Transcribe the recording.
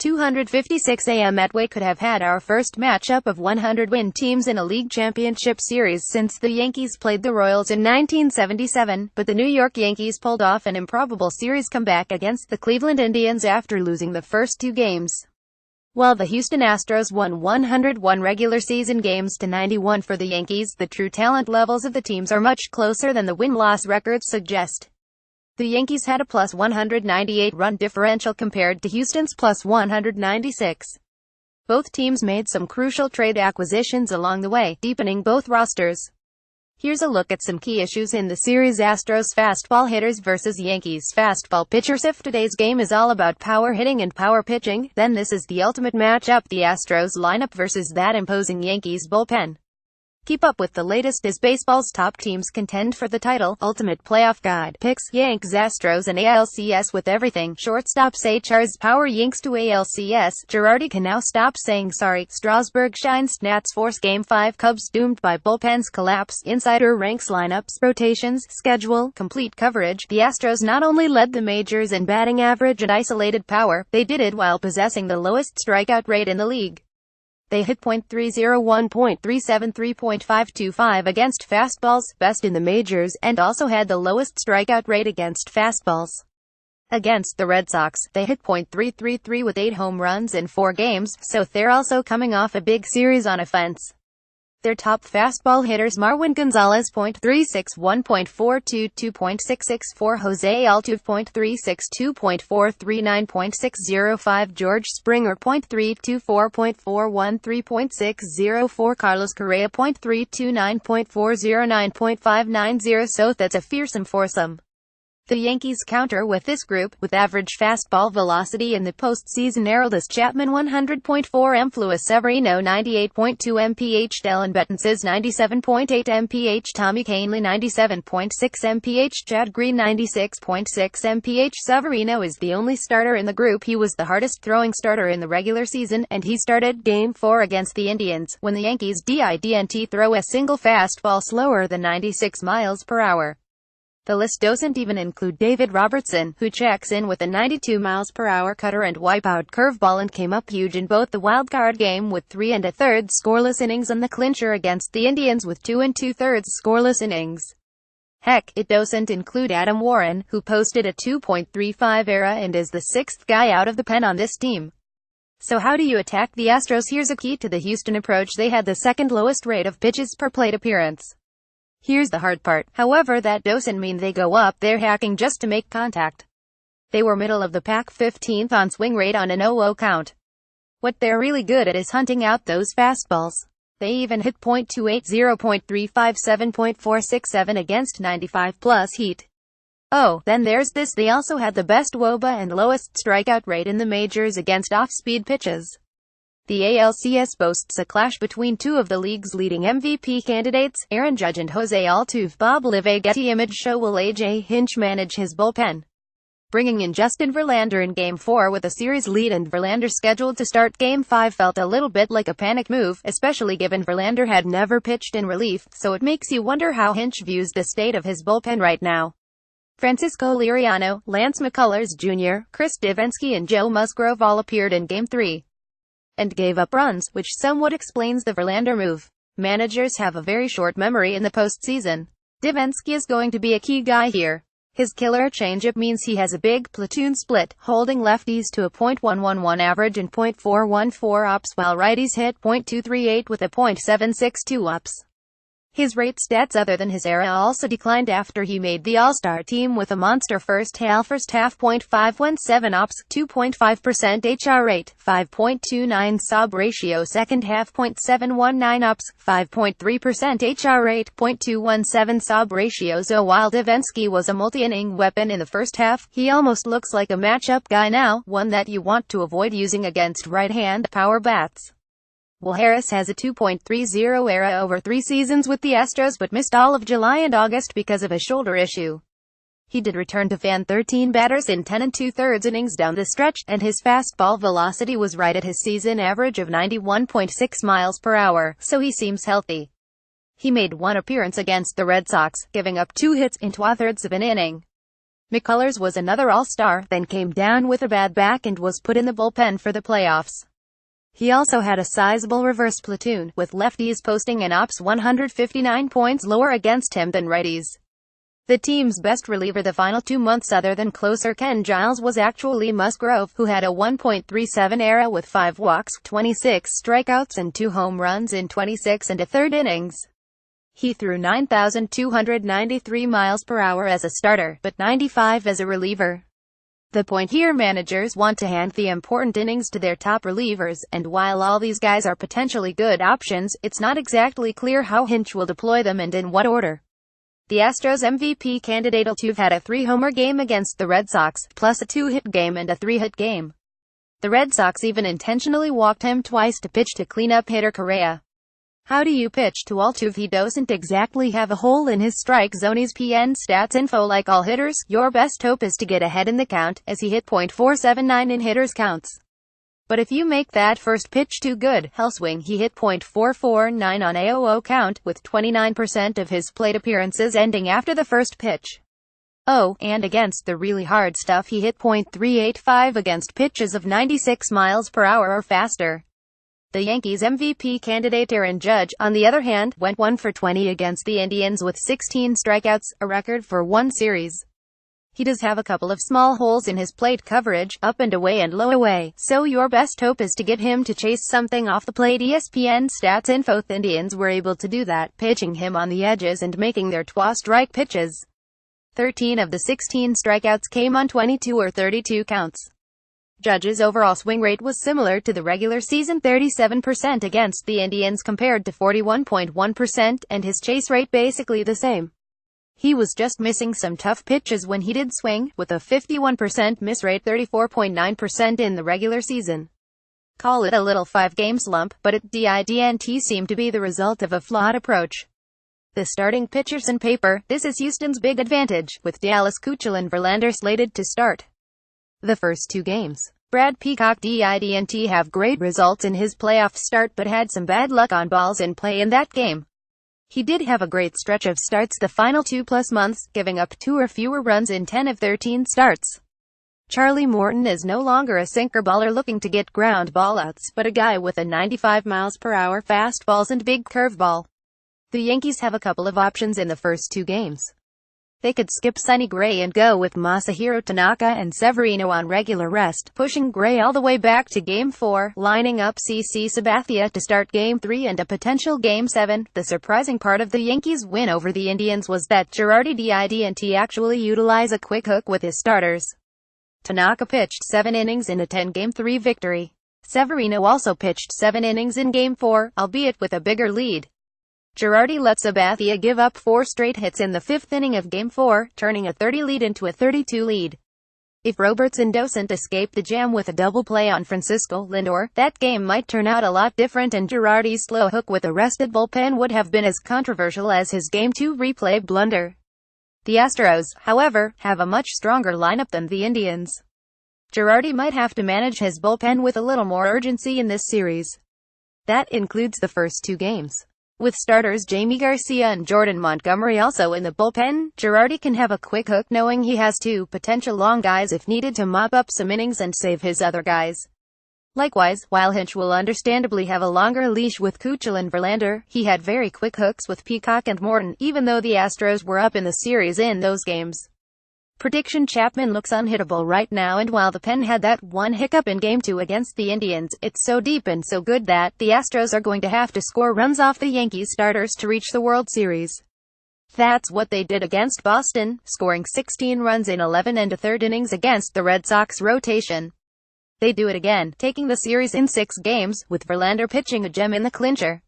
2:56 a.m. Medway could have had our first matchup of 100-win teams in a league championship series since the Yankees played the Royals in 1977, but the New York Yankees pulled off an improbable series comeback against the Cleveland Indians after losing the first two games, while the Houston Astros won 101 regular season games to 91 for the Yankees. The true talent levels of the teams are much closer than the win-loss records suggest. The Yankees had a plus 198 run differential compared to Houston's plus 196. Both teams made some crucial trade acquisitions along the way, deepening both rosters. Here's a look at some key issues in the series: Astros fastball hitters versus Yankees fastball pitchers. If today's game is all about power hitting and power pitching, then this is the ultimate matchup: the Astros lineup versus that imposing Yankees bullpen. Keep up with the latest as baseball's top teams contend for the title. Ultimate Playoff Guide. Picks: Yanks, Astros and ALCS with everything. Shortstops: HR's power Yanks to ALCS. Girardi can now stop saying sorry. Strasburg shines. Nats force Game 5. Cubs doomed by bullpen's collapse. Insider ranks lineups, rotations, schedule, complete coverage. The Astros not only led the majors in batting average and isolated power, they did it while possessing the lowest strikeout rate in the league. They hit .301, .373, .525 against fastballs, best in the majors, and also had the lowest strikeout rate against fastballs. Against the Red Sox, they hit .333 with 8 home runs in 4 games, so they're also coming off a big series on offense. Their top fastball hitters: Marwin Gonzalez .361, .422, .664, Jose Altuve .362, .439, .605, George Springer .324, .413, .604, Carlos Correa .329, .409, .590. So that's a fearsome foursome. The Yankees counter with this group, with average fastball velocity in the postseason: Aroldis Chapman 100.4 mph, Luis Severino 98.2 mph, Dellin Betances 97.8 mph, Tommy Kahnle 97.6 mph, Chad Green 96.6 mph. Severino is the only starter in the group. He was the hardest throwing starter in the regular season, and he started Game 4 against the Indians, when the Yankees didn't throw a single fastball slower than 96 miles per hour. The list doesn't even include David Robertson, who checks in with a 92 miles per hour cutter and wipeout curveball and came up huge in both the wildcard game with 3 1/3 scoreless innings and the clincher against the Indians with 2 2/3 scoreless innings. Heck, it doesn't include Adam Warren, who posted a 2.35 ERA and is the 6th guy out of the pen on this team. So how do you attack the Astros? Here's a key to the Houston approach: they had the second lowest rate of pitches per plate appearance. Here's the hard part, however: that doesn't mean they go up there hacking just to make contact. They were middle of the pack, 15th on swing rate on an 0-0 count. What they're really good at is hunting out those fastballs. They even hit .280, .357, .467 against 95-plus heat. Oh, then there's this: they also had the best WOBA and lowest strikeout rate in the majors against off-speed pitches. The ALCS boasts a clash between two of the league's leading MVP candidates, Aaron Judge and Jose Altuve. Bob Livey Getty Image show: will A.J. Hinch manage his bullpen? Bringing in Justin Verlander in Game 4 with a series lead and Verlander scheduled to start Game 5 felt a little bit like a panic move, especially given Verlander had never pitched in relief, so it makes you wonder how Hinch views the state of his bullpen right now. Francisco Liriano, Lance McCullers Jr., Chris Devenski and Joe Musgrove all appeared in Game 3. And gave up runs, which somewhat explains the Verlander move. Managers have a very short memory in the postseason. Devenski is going to be a key guy here. His killer changeup means he has a big platoon split, holding lefties to a .111 average and .414 ops, while righties hit .238 with a .762 ops. His rate stats other than his era also declined after he made the All-Star team with a monster first half .517 ops, 2.5% HR rate, 5.29 SOB ratio, second half .719 ops, 5.3% HR rate, .217 SOB ratio. So while Devenski was a multi-inning weapon in the first half, he almost looks like a matchup guy now, one that you want to avoid using against right-hand power bats. Will Harris has a 2.30 ERA over 3 seasons with the Astros but missed all of July and August because of a shoulder issue. He did return to fan 13 batters in 10 2/3 innings down the stretch, and his fastball velocity was right at his season average of 91.6 miles per hour, so he seems healthy. He made one appearance against the Red Sox, giving up 2 hits in 2/3 of an inning. McCullers was another all-star, then came down with a bad back and was put in the bullpen for the playoffs. He also had a sizable reverse platoon, with lefties posting an ops 159 points lower against him than righties. The team's best reliever the final 2 months other than closer Ken Giles was actually Musgrove, who had a 1.37 ERA with 5 walks, 26 strikeouts and 2 home runs in 26 and a third innings. He threw 9,293 miles per hour as a starter, but 95 as a reliever. The point here, managers want to hand the important innings to their top relievers, and while all these guys are potentially good options, it's not exactly clear how Hinch will deploy them and in what order. The Astros MVP candidate Altuve had a 3-homer game against the Red Sox, plus a 2-hit game and a 3-hit game. The Red Sox even intentionally walked him twice to pitch to clean up hitter Correa. How do you pitch to Altuve? He doesn't exactly have a hole in his strike zone. ESPN stats info: like all hitters, your best hope is to get ahead in the count, as he hit .479 in hitters counts. But if you make that first pitch too good, hell swing, he hit .449 on AOO count, with 29% of his plate appearances ending after the first pitch. Oh, and against the really hard stuff he hit .385 against pitches of 96 miles per hour or faster. The Yankees MVP candidate Aaron Judge, on the other hand, went 1 for 20 against the Indians with 16 strikeouts, a record for one series. He does have a couple of small holes in his plate coverage, up and away and low away, so your best hope is to get him to chase something off the plate. ESPN stats info: the Indians were able to do that, pitching him on the edges and making their strike pitches. 13 of the 16 strikeouts came on 22 or 32 counts. Judge's overall swing rate was similar to the regular season, 37% against the Indians compared to 41.1%, and his chase rate basically the same. He was just missing some tough pitches when he did swing, with a 51% miss rate, 34.9% in the regular season. Call it a little 5-game slump, but it didn't seem to be the result of a flawed approach. The starting pitchers on paper: this is Houston's big advantage, with Dallas Keuchel and Verlander slated to start the first 2 games. Brad Peacock didn't have great results in his playoff start, but had some bad luck on balls in play in that game. He did have a great stretch of starts the final 2+ months, giving up 2 or fewer runs in 10 of 13 starts. Charlie Morton is no longer a sinker baller looking to get ground ball outs, but a guy with a 95 miles per hour fastballs and big curveball. The Yankees have a couple of options in the first 2 games. They could skip Sonny Gray and go with Masahiro Tanaka and Severino on regular rest, pushing Gray all the way back to Game 4, lining up CC Sabathia to start Game 3 and a potential Game 7. The surprising part of the Yankees' win over the Indians was that Girardi didn't actually utilize a quick hook with his starters. Tanaka pitched 7 innings in a 10-Game 3 victory. Severino also pitched 7 innings in Game 4, albeit with a bigger lead. Girardi let Sabathia give up 4 straight hits in the 5th inning of Game 4, turning a 30 lead into a 32 lead. If Robertson doesn't escape the jam with a double play on Francisco Lindor, that game might turn out a lot different, and Girardi's slow hook with a rested bullpen would have been as controversial as his Game 2 replay blunder. The Astros, however, have a much stronger lineup than the Indians. Girardi might have to manage his bullpen with a little more urgency in this series. That includes the first 2 games. With starters Jamie Garcia and Jordan Montgomery also in the bullpen, Girardi can have a quick hook knowing he has 2 potential long guys if needed to mop up some innings and save his other guys. Likewise, while Hinch will understandably have a longer leash with Keuchel and Verlander, he had very quick hooks with Peacock and Morton, even though the Astros were up in the series in those games. Prediction: Chapman looks unhittable right now, and while the pen had that one hiccup in Game 2 against the Indians, it's so deep and so good that the Astros are going to have to score runs off the Yankees starters to reach the World Series. That's what they did against Boston, scoring 16 runs in 11 and a third innings against the Red Sox rotation. They do it again, taking the series in 6 games, with Verlander pitching a gem in the clincher.